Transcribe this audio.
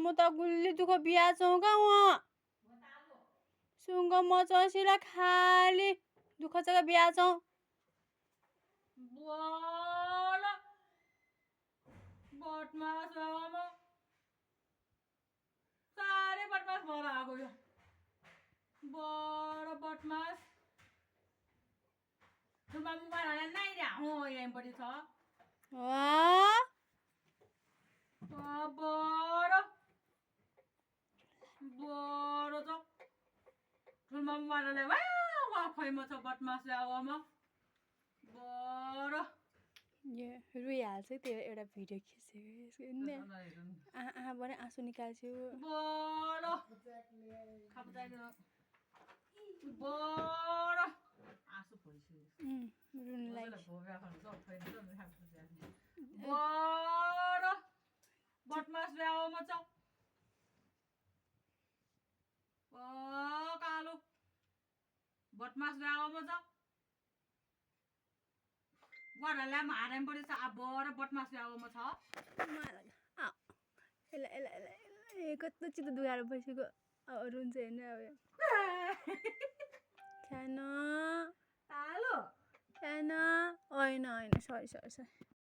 म त गुल्ली दुःख बिहा चौका वहाँ सुंग मचसिला खाली दुःख चका बिहा चौ बोला बदमाश आमा सारे बदमाश भएर आएको यो बडो बदमाश तुमा मुबारले नै हो यहीँपट्टि छ वाह बडो बडो छ तुमा मुबारले वा खैमा छ बदमाश आमा बडो यो रुइहाल्छ त्यो एउटा भिडियो खिचेको आँखाबाट आँसु निकाल्छु बडो खापचाइदिनु बडो आँसु भइसक्यो रुन लाग्यो बडो बदमास ल्याओमा छ कालो बदमास ल्याओमा छ वाडा हारेम परि छ बडो बदमास ल्याओमा छ कस्तो चित्त दुखाएर बसेको अब रुन्छ हेर्नु अब खान कालो होइन होइन सरी